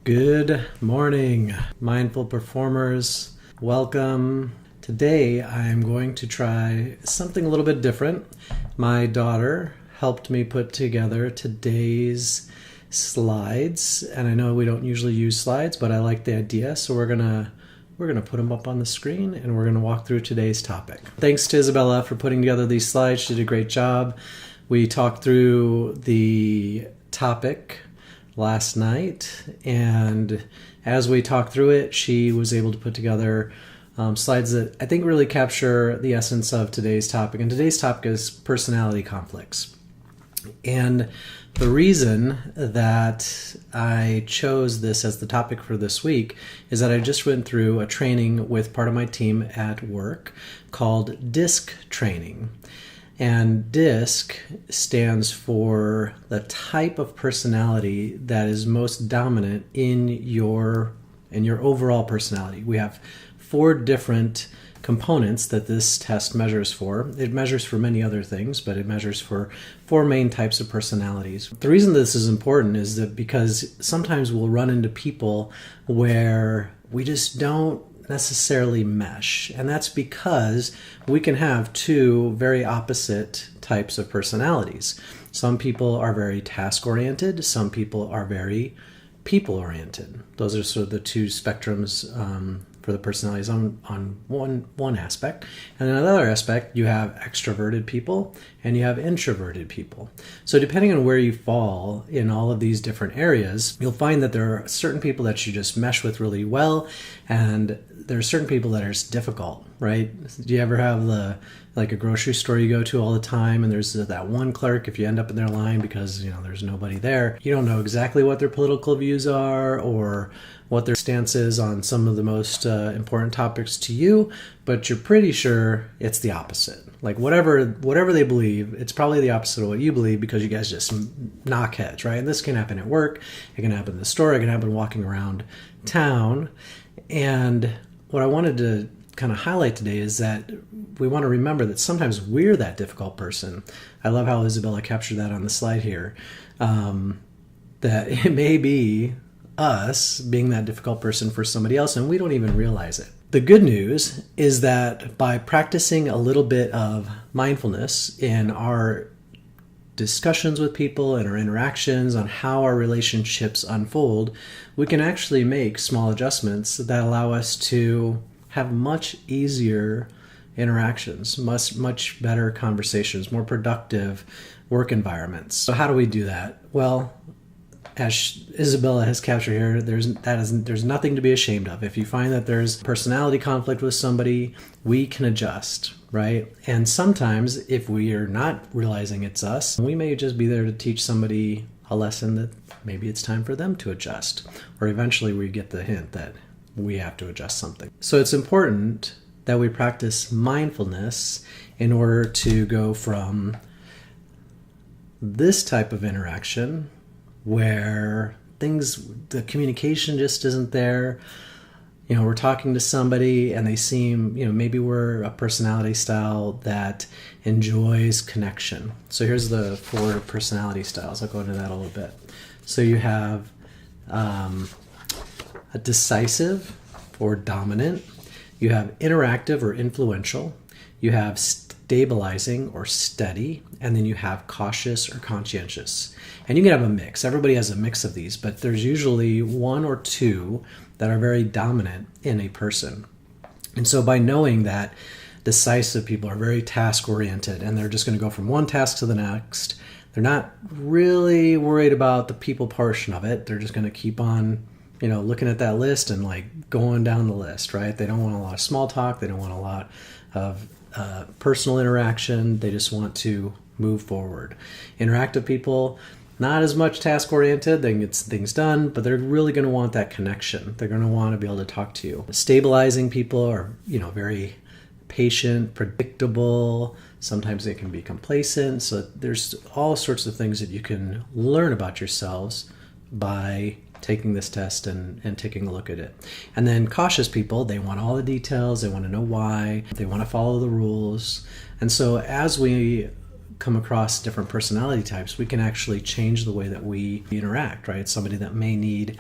Good morning, mindful performers. Welcome. Today I'm going to try something a little bit different. My daughter helped me put together today's slides, and I know we don't usually use slides, but I like the idea, so we're gonna put them up on the screen and we're gonna walk through today's topic. Thanks to Isabella for putting together these slides. She did a great job. We talked through the topic last night, and as we talked through it, she was able to put together slides that I think really capture the essence of today's topic. And today's topic is personality conflicts. And the reason that I chose this as the topic for this week is that I just went through a training with part of my team at work called DISC training. And DISC stands for the type of personality that is most dominant in your overall personality. We have 4 different components that this test measures for. It measures for many other things, but it measures for 4 main types of personalities. The reason this is important is that because sometimes we'll run into people where we just don't necessarily mesh, and that's because we can have 2 very opposite types of personalities. Some people are very task-oriented, some people are very people-oriented. Those are sort of the 2 spectrums for the personalities on one aspect. And on another aspect, you have extroverted people and you have introverted people. So depending on where you fall in all of these different areas, you'll find that there are certain people that you just mesh with really well, and there are certain people that are just difficult, right? Do you ever have a grocery store you go to all the time, and there's that one clerk, if you end up in their line because there's nobody there, you don't know exactly what their political views are or what their stance is on some of the most important topics to you, but you're pretty sure it's the opposite. Like whatever they believe, it's probably the opposite of what you believe, because you guys just knock heads, right? And this can happen at work, it can happen in the store, it can happen walking around town. And what I wanted to kind of highlight today is that we want to remember that sometimes we're that difficult person. I love how Isabella captured that on the slide here, that it may be us being that difficult person for somebody else, and we don't even realize it. The good news is that by practicing a little bit of mindfulness in our discussions with people and our interactions on how our relationships unfold, we can actually make small adjustments that allow us to have much easier interactions, much better conversations, more productive work environments. So how do we do that? Well, as Isabella has captured here, there's nothing to be ashamed of. If you find that there's personality conflict with somebody, we can adjust, right? And sometimes if we are not realizing it's us, we may just be there to teach somebody a lesson that maybe it's time for them to adjust, or eventually we get the hint that we have to adjust something. So it's important that we practice mindfulness in order to go from this type of interaction where the communication just isn't there. We're talking to somebody and they seem, maybe we're a personality style that enjoys connection. So here's the 4 personality styles. I'll go into that a little bit. So you have a decisive or dominant. You have interactive or influential. You have stabilizing or steady, and then you have cautious or conscientious. And you can have a mix. Everybody has a mix of these, but there's usually 1 or 2 that are very dominant in a person. And so by knowing that decisive people are very task-oriented and they're just going to go from one task to the next, they're not really worried about the people portion of it. They're just going to keep on looking at that list and going down the list, right? They don't want a lot of small talk. They don't want a lot of personal interaction. They just want to move forward. Interactive people, not as much task-oriented. They can get things done, but they're really going to want that connection. They're going to want to be able to talk to you. Stabilizing people are, very patient, predictable. Sometimes they can be complacent. So there's all sorts of things that you can learn about yourselves by taking this test and taking a look at it. And then cautious people, they want all the details, they want to know why, they want to follow the rules. And so as we come across different personality types, we can actually change the way that we interact, right? Somebody that may need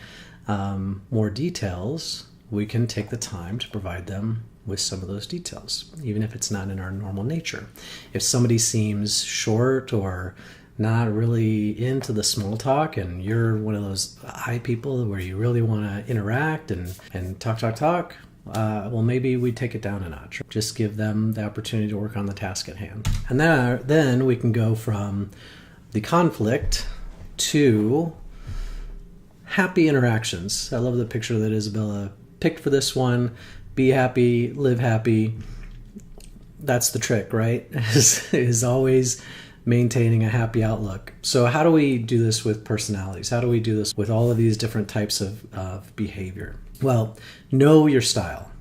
more details, we can take the time to provide them with some of those details, even if it's not in our normal nature. If somebody seems short or not really into the small talk, and you're one of those high people where you really want to interact and talk, well, maybe we take it down a notch. Just give them the opportunity to work on the task at hand. And then we can go from the conflict to happy interactions. I love the picture that Isabella picked for this one. Be happy, live happy. That's the trick, right? is always maintaining a happy outlook. So how do we do this with personalities? How do we do this with all of these different types of behavior? Well, know your style.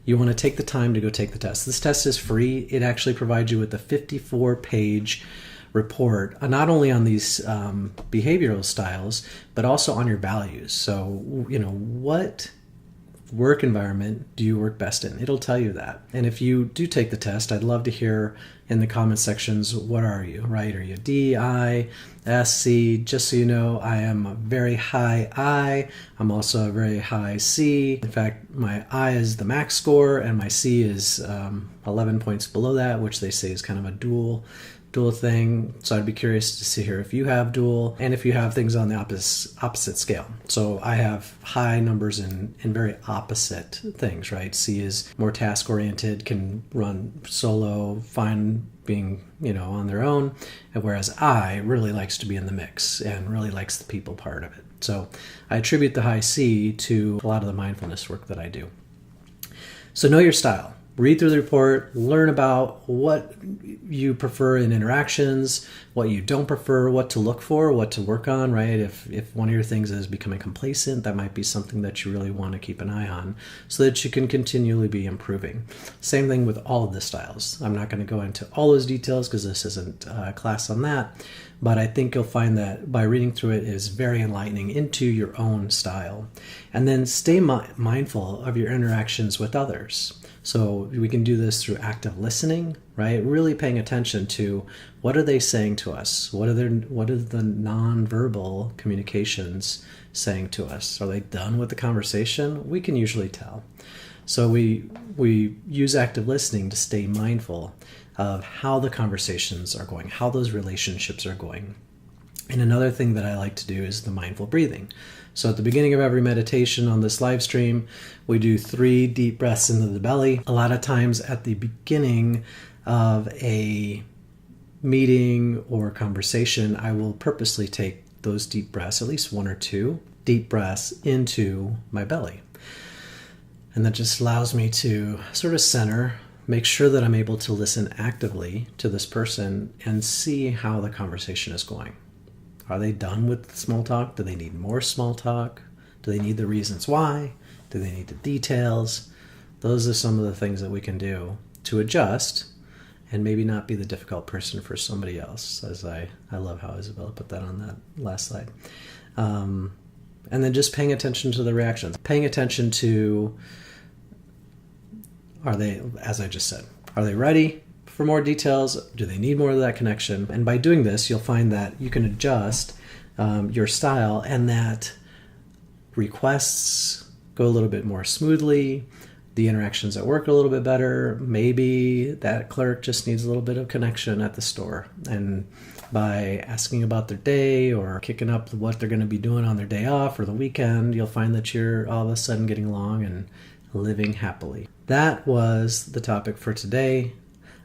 You want to take the time to go take the test. This test is free. It actually provides you with a 54-page report, not only on these behavioral styles, but also on your values. So, what work environment do you work best in? It'll tell you that. And if you do take the test, I'd love to hear in the comment sections, what are you, right? Are you D, I, S, C? Just so you know, I am a very high I. I'm also a very high C. In fact, my I is the max score and my C is 11 points below that, which they say is kind of a dual thing. So I'd be curious to see here if you have dual and if you have things on the opposite scale. So I have high numbers in very opposite things, right? C is more task oriented, can run solo, fine being, on their own. And whereas I really likes to be in the mix and really likes the people part of it. So I attribute the high C to a lot of the mindfulness work that I do. So know your style. Read through the report, learn about what you prefer in interactions, what you don't prefer, what to look for, what to work on, right? If one of your things is becoming complacent, that might be something that you really want to keep an eye on so that you can continually be improving. Same thing with all of the styles. I'm not going to go into all those details because this isn't a class on that, but I think you'll find that by reading through it is very enlightening into your own style. And then stay mindful of your interactions with others. So we can do this through active listening, right? Really paying attention to what are they saying to us? What are the nonverbal communications saying to us? Are they done with the conversation? We can usually tell. So we use active listening to stay mindful of how the conversations are going, how those relationships are going. And another thing that I like to do is the mindful breathing. So at the beginning of every meditation on this live stream, we do 3 deep breaths into the belly. A lot of times at the beginning of a meeting or conversation, I will purposely take those deep breaths, at least 1 or 2 deep breaths into my belly. And that just allows me to sort of center, make sure that I'm able to listen actively to this person and see how the conversation is going. Are they done with small talk? Do they need more small talk? Do they need the reasons why? Do they need the details? Those are some of the things that we can do to adjust and maybe not be the difficult person for somebody else, as I love how Isabella put that on that last slide. And then just paying attention to the reactions. Paying attention to, are they, as I just said, are they ready for more details? Do they need more of that connection? And by doing this, you'll find that you can adjust your style and that requests go a little bit more smoothly. The interactions at work are a little bit better. Maybe that clerk just needs a little bit of connection at the store. And by asking about their day or kicking up what they're going to be doing on their day off or the weekend, you'll find that you're all of a sudden getting along and living happily. That was the topic for today.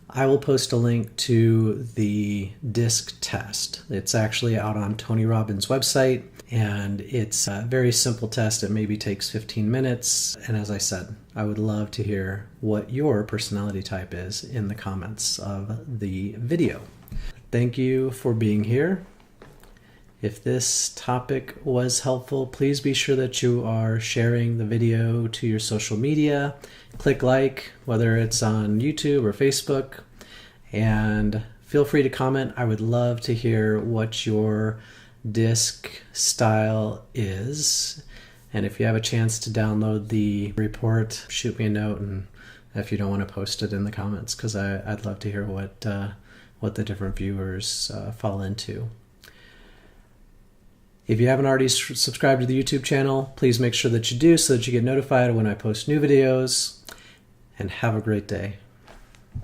I will post a link to the DISC test. It's actually out on Tony Robbins' website, and it's a very simple test. It maybe takes 15 minutes. And as I said, I would love to hear what your personality type is in the comments of the video. Thank you for being here. If this topic was helpful, please be sure that you are sharing the video to your social media. Click like, whether it's on YouTube or Facebook, and feel free to comment. I would love to hear what your DISC style is. And if you have a chance to download the report, shoot me a note, and if you don't want to post it in the comments, because I'd love to hear what the different viewers fall into. If you haven't already subscribed to the YouTube channel, please make sure that you do so that you get notified when I post new videos. And have a great day.